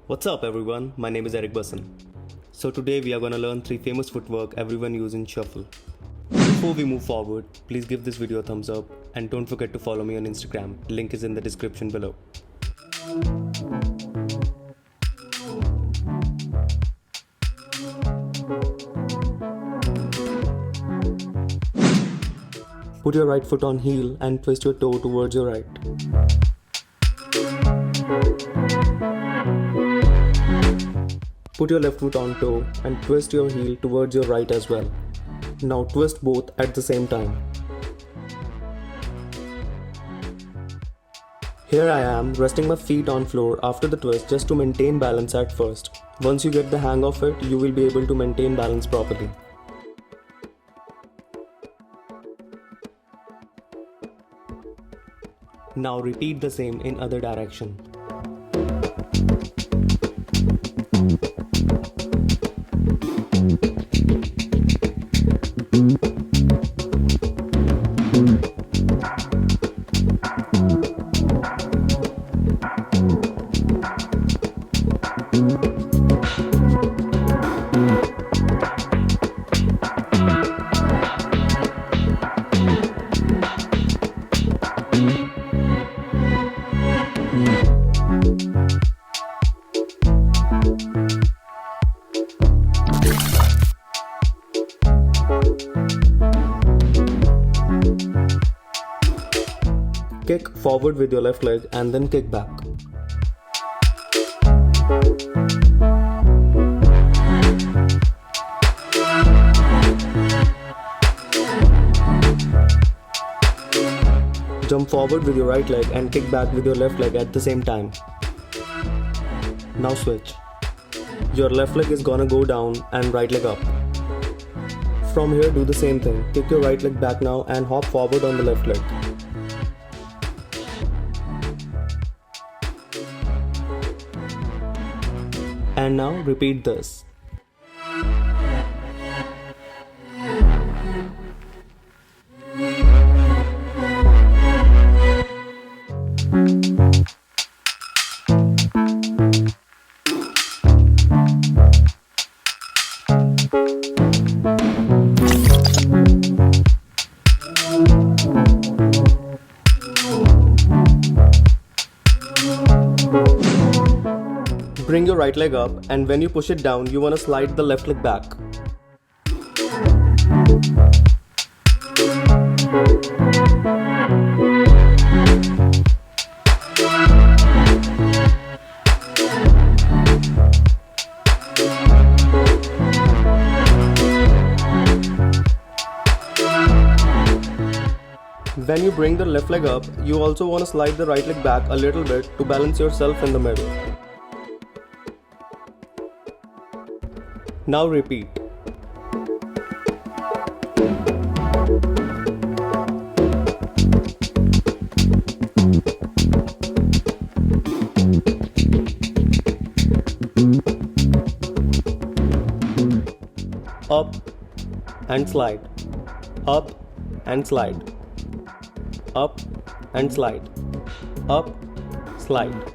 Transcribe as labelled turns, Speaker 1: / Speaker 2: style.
Speaker 1: What's up everyone, my name is Eric Busson. So today we are gonna learn 3 famous footwork everyone uses in shuffle. Before we move forward, please give this video a thumbs up and don't forget to follow me on Instagram, link is in the description below. Put your right foot on heel and twist your toe towards your right. Put your left foot on toe and twist your heel towards your right as well. Now twist both at the same time. Here I am resting my feet on floor after the twist just to maintain balance at first. Once you get the hang of it, you will be able to maintain balance properly. Now repeat the same in other direction. Kick forward with your left leg and then kick back. Jump forward with your right leg and kick back with your left leg at the same time. Now switch. Your left leg is gonna go down and right leg up. From here do the same thing. Kick your right leg back now and hop forward on the left leg. And now repeat this. Bring your right leg up and when you push it down, you want to slide the left leg back. When you bring the left leg up, you also want to slide the right leg back a little bit to balance yourself in the middle. Now repeat. Up and slide. Up and slide. Up and slide. Up, slide.